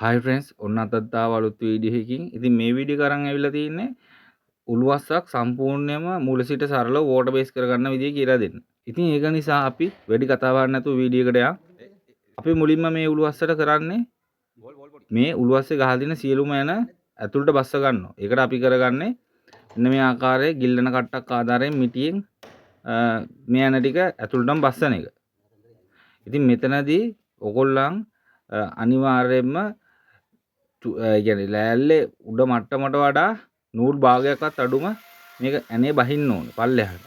හයි friends ඔන්න අදත් ආව අලුත් වීඩියෝ එකකින්. ඉතින් මේ වීඩියෝ එක අරන් ඇවිල්ලා තියෙන්නේ උළුවස්සක් සම්පූර්ණයෙන්ම මුල සිට සරලව වෝටර් බේස් කරගන්න විදිය කියලා දෙන්න. ඉතින් ඒක නිසා අපි වැඩි කතාවක් නැතුව වීඩියෝ එකට යමු. අපි මුලින්ම මේ උළුවස්සට කරන්නේ මේ උළුවස්සේ ගහලා තියෙන සියලුම ඇන ඇතුළට බස්ස ගන්නවා. ඒකට අපි කරගන්නේ මෙන්න මේ ආකාරයේ ගිල්ලන කට්ටක් ආධාරයෙන් මිටියෙන් මේ ඇන ටික ඇතුළටම බස්සන එක. ඉතින් මෙතනදී ඔයගොල්ලන් අනිවාර්යයෙන්ම කියන්නේ ලෑල්ලේ උඩ මට්ටමට වඩා නූල් භාගයක්වත් අඩුම මේක ඇනේ බහින්න ඕනේ පල්ලෙහාට.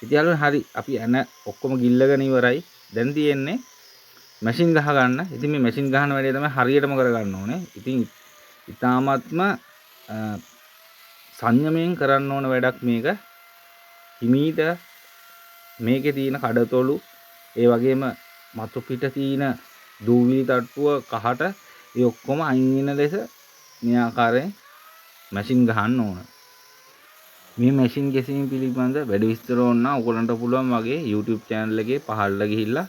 ඉතින් යාළුවනේ හරි අපි ඇන ඔක්කොම ගිල්ලගෙන ඉවරයි. දැන් තියෙන්නේ මැෂින් ගහ ගන්න. ඉතින් මේ මැෂින් ගහන වැඩේ තමයි හරියටම කරගන්න ඕනේ. ඉතින් ඊටාත්ම සංයමයෙන් කරන්න ඕන වැඩක් මේක. හිමීට මේකේ තියෙන කඩතොළු ඒ වගේම මතු පිට තියෙන දූවිලි තට්ටුව කහට ඒ ඔක්කොම අයින් වෙන ලෙස මේ ආකාරයෙන් මැෂින් ගහන්න ඕන. මේ මැෂින් ගැසීම පිළිබඳ වැඩි විස්තර ඕන නම් ඔයගලන්ට පුළුවන් වගේ YouTube channel එකේ පහළට ගිහිල්ලා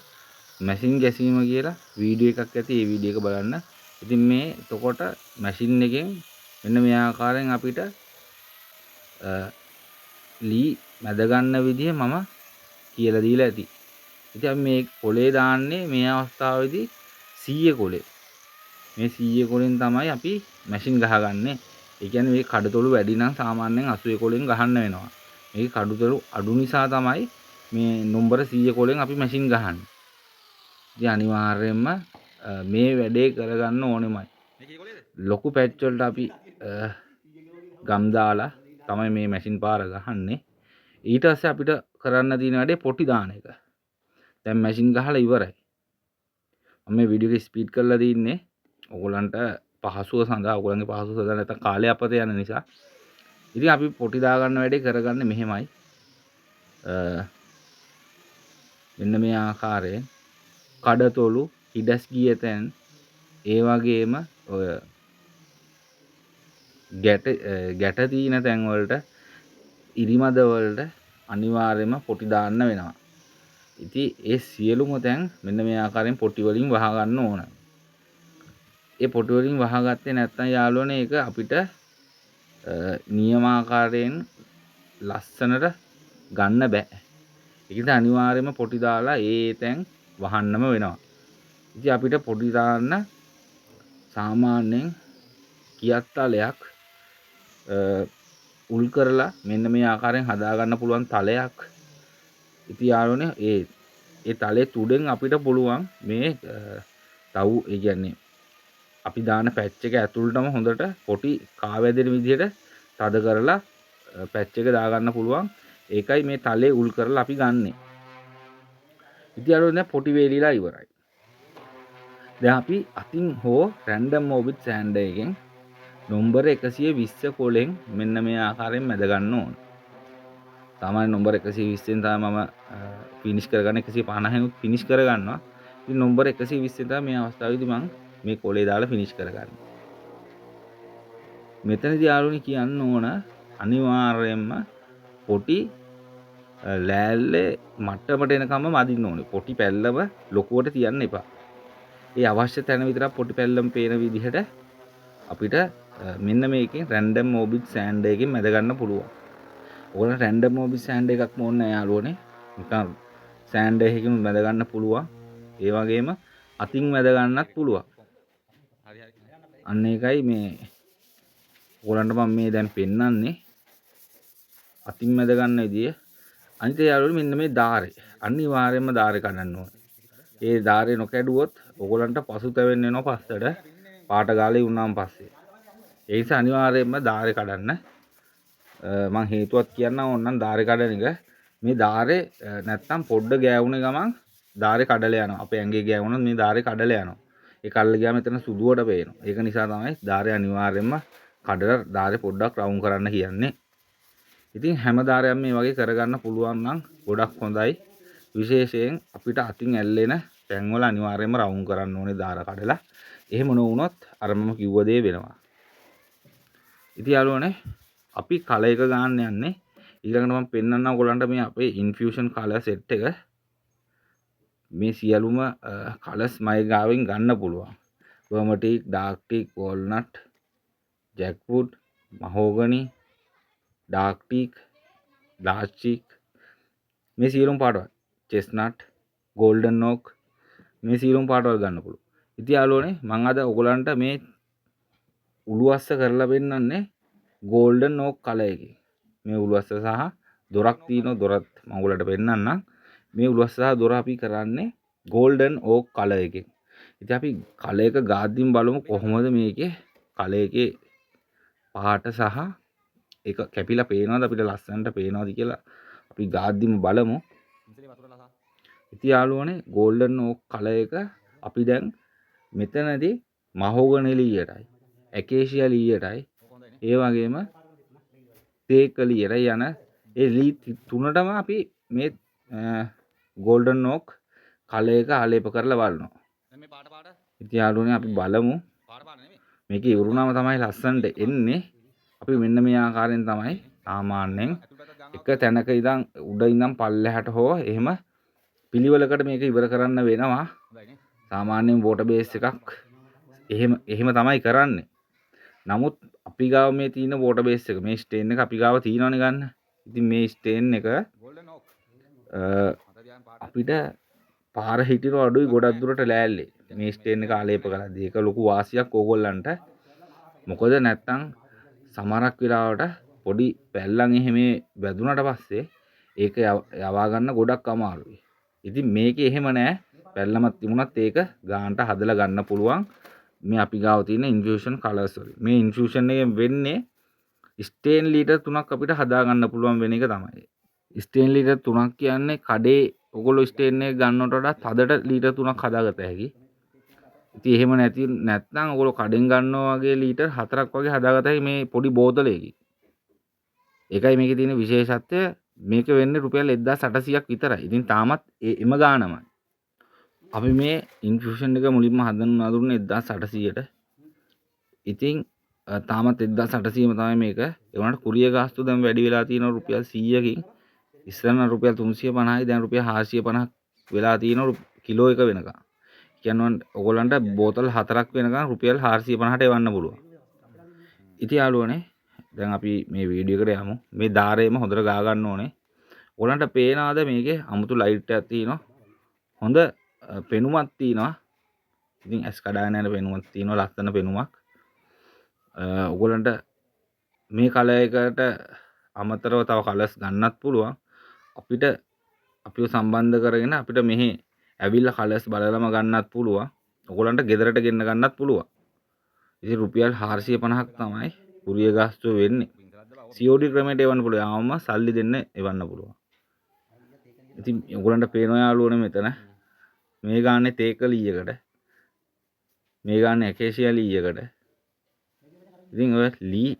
මැෂින් ගැසීම කියලා වීඩියෝ එකක් ඇති. ඒ වීඩියෝ එක බලන්න. ඉතින් මේ එතකොට මැෂින් එකෙන් මෙන්න මේ ආකාරයෙන් අපිට ලී මැද ගන්න විදිය මම කියලා දීලා ඇති. ඉතින් අපි මේ කොලේ දාන්නේ මේ අවස්ථාවේදී 100 කොලේ. මේ 100 කොලෙන් තමයි අපි මැෂින් ගහගන්නේ. ඒ කියන්නේ මේ කඩතොළු වැඩි නම් සාමාන්‍යයෙන් 80 කොලෙන් ගහන්න වෙනවා. මේක කඩතොළු අඩු නිසා තමයි මේ නම්බර 100 කොලෙන් අපි මැෂින් ගහන්නේ. ඉතින් අනිවාර්යයෙන්ම මේ වැඩේ කරගන්න ඕනෙමයි. ලොකු පැච් වලට අපි ගම් දාලා තමයි මේ මැෂින් පාර ගහන්නේ. ඊට පස්සේ අපිට කරන්න තියෙන වැඩේ පොටි දාන එක. දැන් මැෂින් ගහලා ඉවරයි. මම මේ වීඩියෝ එක ස්පීඩ් කරලා තින්නේ ඔයගලන්ට පහසුව සඳහා. ඔයගලන්ගේ පහසුව සඳහා නැත්නම් කාලය අපත යන නිසා. ඉතින් අපි පොටි දා ගන්න වැඩේ කරගන්නේ මෙහෙමයි. මෙන්න මේ ආකාරයෙන් කඩතොළු හිඩස් ගිය තැන් ඒ වගේම ඔය ගැට තියෙන තැන් වලට ඉරිමද වලට අනිවාර්යයෙන්ම පොටි දාන්න වෙනවා. ඉතින් ඒ සියලුම තැන් මෙන්න මේ ආකාරයෙන් පොටි වලින් වහ ගන්න ඕන. ඒ පොටි වලින් වහගත්තේ නැත්නම් යාළුවනේ ඒක අපිට නියමාකාරයෙන් ලස්සනට ගන්න බෑ. ඒකට අනිවාර්යයෙන්ම පොටි දාලා ඒ තැන් වහන්නම වෙනවා. ඉතින් අපිට පොටි දාන්න සාමාන්‍යයෙන් කියත්තලයක් උල් කරලා මෙන්න මේ ආකාරයෙන් හදා ගන්න පුළුවන් තලයක්. ඉතින් යාළුවනේ ඒ තලයේ තුඩෙන් අපිට පුළුවන් මේ තවු ඒ කියන්නේ අපි දාන පැච් එක ඇතුළටම හොඳට පොටි කාවැදෙන විදිහට තද කරලා පැච් එක දාගන්න පුළුවන්. ඒකයි මේ තලයේ උල් කරලා අපි ගන්නෙ. ඉතින් යාළුවනේ පොටි වේලිලා ඉවරයි. දැන් අපි අතින් හෝ රැන්ඩම් මොබිට් සෑන්ඩර් එකෙන් නම්බර 120 කොලෙන් මෙන්න මේ ආකාරයෙන් මැද ගන්න ඕන. සාමාන්‍ය නම්බර 120 න් තමයි මම ෆිනිෂ් කරගන්න 150 න් ෆිනිෂ් කරගන්නවා. ඉතින් නම්බර 120 තමයි මේ අවස්ථාවේදී මම මේ කොලේ දාලා ෆිනිෂ් කරගන්නේ. මෙතනදී යාළුවනි කියන්න ඕන අනිවාර්යයෙන්ම පොටි ලෑල්ලේ මට්ටමට එනකම්ම මදින්න ඕනේ. පොටි පැල්ලම ලොකුවට තියන්න එපා. ඒ අවශ්‍ය තැන විතරක් පොටි පැල්ලම පේන විදිහට අපිට මෙන්න මේකෙන් රැන්ඩම් මොබිට් සෑන්ඩර් එකකින් මැද ගන්න පුළුවන්. ඔයගොල්ලෝ රැන්ඩම් මොබිට් සෑන්ඩර් එකක් ඕනේ නැහැ යාළුවනේ. නිකන් සෑන්ඩර් එකකින් මැද ගන්න පුළුවන්. ඒ වගේම අතින් මැද ගන්නත් පුළුවන්. අන්න ඒකයි මේ ඔයගොල්ලන්ට මම මේ දැන් පෙන්නන්නේ අතින් මැද ගන්න විදිය. අනිත් යාළුවනේ මෙන්න මේ ධාරේ. අනිවාර්යයෙන්ම ධාරේ කඩන්න ඕනේ. ඒ ධාරේ නොකැඩුවොත් ඔයගොල්ලන්ට පසුතැවෙන්න වෙනවා පස්සට පාට ගාලේ වුණාන් පස්සේ. ඒ නිසා අනිවාර්යයෙන්ම ධාරේ කඩන්න. මම හේතුවක් කියන්න ඕනනම් ධාරේ කඩන එක. මේ ධාරේ නැත්තම් පොඩ්ඩ ගෑවුනේ ගමන් ධාරේ කඩලා යනවා. අපේ ඇඟේ ගෑවුනොත් මේ ධාරේ කඩලා යනවා. ඒ කල්ල ගියාම එතන සුදුවට පේනවා. ඒක නිසා තමයි ධාරේ අනිවාර්යයෙන්ම කඩලා ධාරේ පොඩ්ඩක් රවුම් කරන්න කියන්නේ. ඉතින් හැම ධාරයක්ම මේ වගේ කරගන්න පුළුවන් නම් ගොඩක් හොඳයි. විශේෂයෙන් අපිට අතින් ඇල්ලෙන තැන්වල අනිවාර්යයෙන්ම රවුම් කරන්න ඕනේ ධාර කඩලා. එහෙම නොවුනොත් අර මම කිව්ව දේ වෙනවා. ඉතින් යාළුවනේ අපි කලර් එක ගන්න යන්නේ. ඊළඟට මම පෙන්නන්නම් ඔයගොල්ලන්ට මේ අපේ ඉන්ෆියුෂන් කලර් සෙට් එක. මේ සියලුම කලර්ස් මයි ගාවෙන් ගන්න පුළුවන්. බර්මටික්, ඩාර්ක් ටීක්, වෝල්නට්, ජැක්වුඩ්, මහෝගනි, ඩාර්ක් ටීක්, ලාර්ජ් ටීක් මේ සියලුම පාටවල්, චෙස්නට්, ගෝල්ඩන් ඕක් මේ සියලුම පාටවල් ගන්න පුළුවන්. ඉතින් යාළුවනේ මම අද ඔයගලන්ට මේ උළුවස්ස කරලා පෙන්නන්නේ ගෝල්ඩන් ඕක් කලර් එකකින්. මේ උළුවස්ස සහ දොරක් තියෙනවා, දොරත් මම ඔයගලට පෙන්නන්නම්. මේ උළුවස්ස සහ දොර අපි කරන්නේ ගෝල්ඩන් ඕක් කලර් එකකින්. ඉතින් අපි කලර් එක ගාද්දිම බලමු කොහොමද මේකේ කලර් එකේ පාට සහ ඒක කැපිලා පේනවද අපිට ලස්සනට පේනවද කියලා අපි ගාද්දිම බලමු. ඉතින් යාළුවනේ ගෝල්ඩන් ඕක් කලර් එක අපි දැන් මෙතනදී මහෝගනි ලීයටයි, ඇකේෂියා ලීයටයි, ඒ වගේම තේක ලීයටයි යන ඒ ලී තුනටම අපි මේ ගෝල්ඩන් ඕක් කලර් එක ආලේප කරලා බලනවා. ඉතින් යාළුවනේ අපි බලමු. මේක ඉවරුනම තමයි ලස්සනට එන්නේ. අපි මෙන්න මේ ආකාරයෙන් තමයි සාමාන්‍යයෙන් එක තැනක ඉඳන් උඩ ඉඳන් පල්ලෙහාට හෝ එහෙම පිළිවෙලකට මේක ඉවර කරන්න වෙනවා. සාමාන්‍යයෙන් වෝටර් බේස් එකක් එහෙම තමයි කරන්නේ. නමුත් අපි ගාව මේ තියෙන වෝටර් බේස් එක මේ ස්ටේන් එක අපි ගාව තියෙනවනේ ගන්න. ඉතින් මේ ස්ටේන් එක අපිට පාර හිටින අඩුයි ගොඩක් දුරට ලෑල්ලේ. මේ ස්ටේන් එක ආලේප කරද්දී ඒක ලොකු වාසියක් ඕගොල්ලන්ට. මොකද නැත්තම් සමහරක් වෙලාවට පොඩි පැල්ලන් එහෙම වැදුනට පස්සේ ඒක යවා ගන්න ගොඩක් අමාරුයි. ඉතින් මේකේ එහෙම නෑ. පැල්ලමක් තිබුණත් ඒක ගානට හදලා ගන්න පුළුවන්. මේ අපි ගාව තියෙන ඉන්ෆියුෂන් කලර්ස් වලින්. මේ ඉන්ෆියුෂන් එකෙන් වෙන්නේ ස්ටේන් ලීටර් 3ක් අපිට හදා ගන්න පුළුවන් වෙන එක තමයි. ස්ටේන් ලීටර් 3ක් කියන්නේ කඩේ ඔයගොල්ලෝ ස්ටේන් එක ගන්නවට වඩා තදට ලීටර් 3ක් හදාගත හැකි. ඉතින් එහෙම නැත්නම් ඔයගොල්ලෝ කඩෙන් ගන්නවා වගේ ලීටර් 4ක් වගේ හදාගත හැකි මේ පොඩි බෝතලයකින්. ඒකයි මේකේ තියෙන විශේෂත්වය. මේක වෙන්නේ රුපියල් 1800ක් විතරයි. ඉතින් තාමත් එම ගානමයි. අපි මේ ඉන්ෆියුෂන් එක මුලින්ම හදන්න දුන්නේ 1800ට. ඉතින් තාමත් 1800ම තමයි මේක. ඒ වුණාට කුරිය ගාස්තු දැන් වැඩි වෙලා තියෙනවා රුපියල් 100කින්. ඉස්සර නම් රුපියල් 350යි දැන් රුපියල් 450ක් වෙලා තියෙනවා කිලෝ එක වෙනකන්. කියනවා ඔයගොල්ලන්ට බෝතල් 4ක් වෙනකන් රුපියල් 450ට එවන්න පුළුවන්. ඉතින් යාළුවනේ දැන් අපි මේ වීඩියෝ එකට යමු. මේ ධාරයම හොඳට ගා ගන්න ඕනේ. ඔයගොල්ලන්ට පේනවාද මේකේ අමුතු ලයිට් එකක් තියෙනවා. හොඳ පෙනුමක් තියෙනවා. ඉතින් ඇස් කඩාගෙන යන පෙනුමක් තියෙනවා, ලස්සන පෙනුමක්. ඔයගොල්ලන්ට මේ කලර් එකට අමතරව තව කලර්ස් ගන්නත් පුළුවන්. අපිව සම්බන්ධ කරගෙන අපිට මෙහි ඇවිල්ලා කලර්ස් බලලම ගන්නත් පුළුවන්. ඔයගොල්ලන්ට ගෙදරට ගෙන්න ගන්නත් පුළුවන්. ඉතින් රුපියල් 450ක් තමයි කුරිය ගාස්තුව වෙන්නේ. COD ක්‍රමයට එවන්න පුළුවන්. ආවම සල්ලි දෙන්න එවන්න පුළුවන්. ඉතින් ඔයගොල්ලන්ට පේනවා යාළුවනේ මෙතන මේ ගානේ තේක ලීයකට, මේ ගානේ ඇකේෂියා ලීයකට. ඉතින් ඔය ලී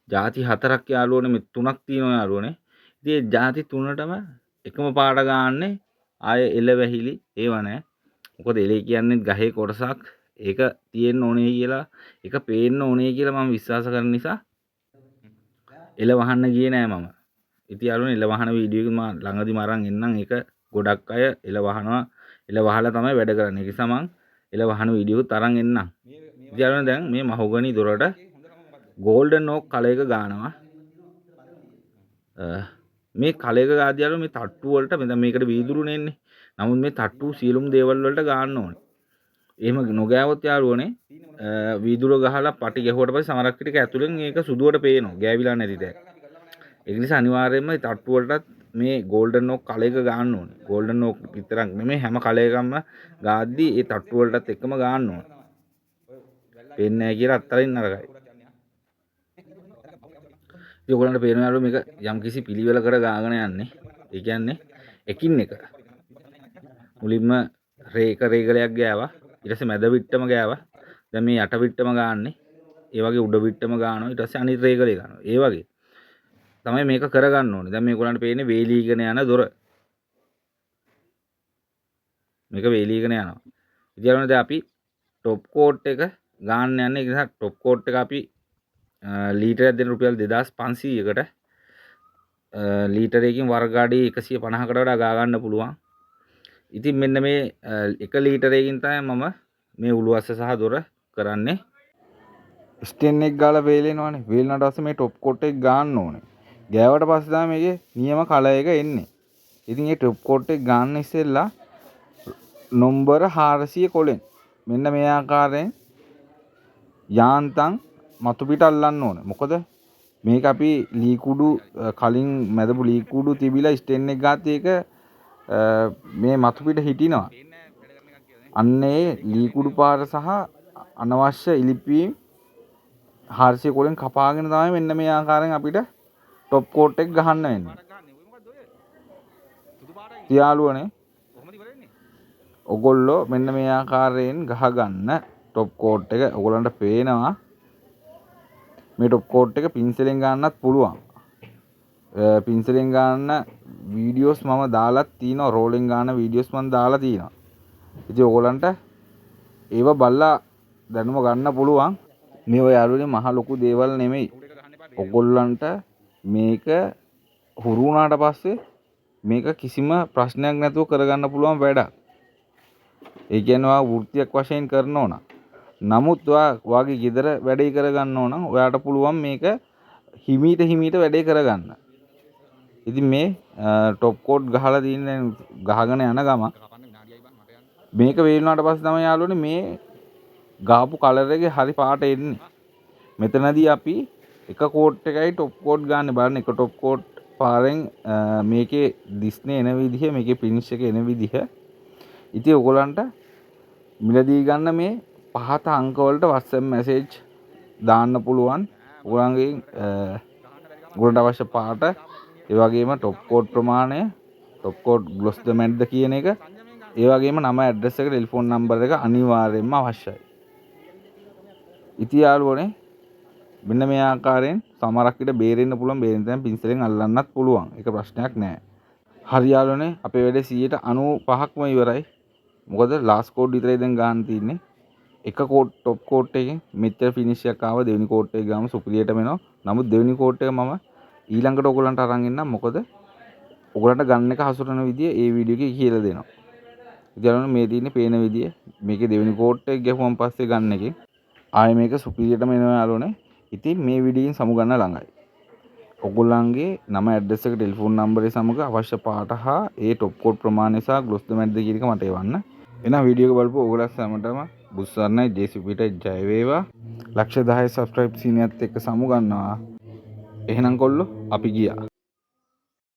ಜಾති 4ක් යාළුවනේ මේ 3ක් තියෙනවා යාළුවනේ. ඉතින් මේ ಜಾති 3ටම එකම පාට ගාන්නේ ආයේ එළ වැහිලි ඒව නැහැ. මොකද එළේ කියන්නේ ගහේ කොටසක්. ඒක තියෙන්න ඕනේ කියලා, ඒක පේන්න ඕනේ කියලා මම විශ්වාස කරන නිසා එළ වහන්න ගියේ නෑ මම. ඉතින් යාළුවනේ එළ වහන වීඩියෝ එක මම ළඟදිම අරන් එන්නම්. ඒක ගොඩක් අය එළ වහනවා. එළ වහලා තමයි වැඩ කරන්නේ. ඒ නිසා මම එළ වහන වීඩියෝ එකත් අරන් එන්නම්. ඉතින් යාළුවනේ දැන් මේ මහෝගනි දොරට ගෝල්ඩන් ඕක් කලර් එක ගානවා. මේ කලර් එක ගාද්දී යාළුවෝ මේ තට්ටු වලට දැන් මේකට වීදුරුනේ එන්නේ. නමුත් මේ තට්ටු සියලුම දේවල් වලට ගාන්න ඕනේ. එහෙම නොගෑවොත් යාළුවනේ වීදුර ගහලා පටි ගැහුවට පස්සේ සමහරක් ටික ඇතුලෙන් ඒක සුදුවට පේනවා. ගෑවිලා නැති තැන. ඒක නිසා අනිවාර්යයෙන්ම මේ තට්ටු වලටත් මේ ගෝල්ඩන් ඕක් කලර් එක ගාන්න ඕනේ. ගෝල්ඩන් ඕක් විතරක් නෙමෙයි හැම කලර් එකක්ම ගාද්දී ඒ තට්ටු වලටත් එක්කම ගාන්න ඕනේ. පේන්නේ නැහැ කියලා අත්තරින් නරකයි. ඉතින් ඔයගොල්ලන්ට පේනවා යාළුවෝ මේක යම්කිසි පිළිවෙලකට ගාගෙන යන්නේ. ඒ කියන්නේ එකින් එක. මුලින්ම රේගලයක් ගෑවා. ඊට පස්සේ මැද විට්ටම ගෑවා. දැන් මේ යට විට්ටම ගාන්නේ. ඒ වගේ උඩ විට්ටම ගානවා. ඊට පස්සේ අනිත් රේගලේ ගන්නවා. ඒ වගේ තමයි මේක කරගන්න ඕනේ. දැන් මේගොල්ලන්ට පේන්නේ වේලීගෙන යන දොර. මේක වේලීගෙන යනවා. ඉතින් දැන් අපි টොප් කෝට් එක ගාන්න යන්නේ. ඒ නිසා টොප් කෝට් එක අපි ලීටරයක් දෙන රුපියල් 2500කට ලීටරයකින් වර්ග අඩි 150කට වඩා ගා ගන්න පුළුවන්. ඉතින් මෙන්න මේ 1 ලීටරයකින් තමයි මම මේ උළුවස්ස සහ දොර කරන්නේ ස්ටෙන් එක ගාලා වේලෙනවානේ. වේලුණාට පස්සේ මේ টොප් කෝට් එක ගන්න ඕනේ. ගෑවට පස්සේ තමයි මේකේ නියම කලර් එක එන්නේ. ඉතින් මේ টොප් කෝට් එක ගන්න ඉස්සෙල්ලා නම්බර 400 කොලෙන් මෙන්න මේ ආකාරයෙන් යාන්තම් මතු පිට අල්ලන්න ඕනේ. මොකද මේක අපි ලී කුඩු කලින් මැදපු ලී කුඩු තිබිලා ස්ටෙන් එක ගාත් ඒක මේ මතු පිට හිටිනවා. අන්නේ ලී කුඩු පාර සහ අනවශ්‍ය ඉලිප්පීම් 400 කොලෙන් කපාගෙන තමයි මෙන්න මේ ආකාරයෙන් අපිට টොප් කෝට් එක ගහන්න වෙන්නේ. යාළුවනේ ඔගොල්ලෝ මෙන්න මේ ආකාරයෙන් ගහගන්න টොප් කෝට් එක. ඔයගොල්ලන්ට පේනවා මේ টොප් කෝට් එක පින්සලෙන් ගන්නත් පුළුවන්. පින්සලෙන් ගන්න වීඩියෝස් මම දාලා තිනවා. රෝලෙන් ගන්න වීඩියෝස් මම දාලා තිනවා. ඉතින් ඔයගොල්ලන්ට ඒව බලලා දැනුම ගන්න පුළුවන්. මේ ඔය යාළුවනේ මහ ලොකු දේවල් නෙමෙයි. ඔයගොල්ලන්ට මේක හුරු වුණාට පස්සේ මේක කිසිම ප්‍රශ්නයක් නැතුව කරගන්න පුළුවන් වැඩක්. ඒ කියන්නේ ඔයා වෘත්තියක් වශයෙන් කරන ඕන. නමුත් ඔයාගේ ගෙදර වැඩේ කරගන්න ඕන නම් ඔයාට පුළුවන් මේක හිමීට වැඩේ කරගන්න. ඉතින් මේ টොප් කෝට් ගහලා තියෙන ගහගෙන යන ගම මේක වේලුණාට පස්සේ තමයි යාළුවනේ මේ ගාපු කලර් එකේ හරි පාට එන්නේ. මෙතනදී අපි එක කෝට් එකයි টොප් කෝට් ගන්න බලන්න. එක টොප් කෝට් පාරෙන් මේකේ දිස්නේ එන විදිහ, මේකේ ෆිනිෂ් එක එන විදිහ. ඉතින් ඔයගොල්ලන්ට මිලදී ගන්න මේ පහත අංක වලට WhatsApp message දාන්න පුළුවන්. ඔයගොල්ලන්ට අවශ්‍ය පාට, ඒ වගේම টොප් කෝට් ප්‍රමාණය, টොප් කෝට් ග්ලොස් ද මැට්ද කියන එක, ඒ වගේම නම, ඇඩ්‍රස් එක, ටෙලිෆෝන් නම්බර් එක අනිවාර්යයෙන්ම අවශ්‍යයි. ඉතින් යාළුවනේ මෙන්න මේ ආකාරයෙන් සමහරක් විට බේරෙන්න පුළුවන්. බේරෙන්න තැන පින්සලෙන් අල්ලන්නත් පුළුවන්. ඒක ප්‍රශ්නයක් නෑ. හරි යාළුවනේ අපේ වැඩේ 95%ක්ම ඉවරයි. මොකද ලාස්ට් කෝඩ් විතරයි දැන් ගන්න තියෙන්නේ. එක කෝඩ් টොප් කෝට් එකෙන් මෙච්චර ෆිනිෂ් එකක් ආව. දෙවෙනි කෝට් එක ගාම සුපිරියටම එනවා. නමුත් දෙවෙනි කෝට් එක මම ඊළඟට ඔයගොල්ලන්ට අරන් එන්නම්. මොකද ඔයගොල්ලන්ට ගන්න එක හසුරන විදිය ඒ වීඩියෝ එකේ කියලා දෙනවා. ඉතින් මේ තියෙන්නේ පේන විදිය. මේකේ දෙවෙනි කෝට් එක ගහුවම පස්සේ ගන්න එකේ ආයේ මේක සුපිරියටම එනවා යාළුවනේ. ඉතින් මේ වීඩියෝෙන් සමු ගන්න ළඟයි. ඔයගොල්ලන්ගේ නම, ඇඩ්‍රස් එක, ටෙලිෆෝන් නම්බරය සමග අවශ්‍ය පාට හා ඒ টොප් කෝඩ් ප්‍රමාණය සහ ග්ලොස් ද මැට්ද කියන එක මට එවන්න. එහෙනම් වීඩියෝ එක බලපුව ඔයගොල්ලෝ හැමෝටම බුස්සන්නයි ජේසීපීට ජය වේවා. ලක්ෂ 10 සබ්ස්ක්‍රයිබ් සීනියත් එක්ක සමු ගන්නවා. එහෙනම් කොල්ලෝ අපි ගියා.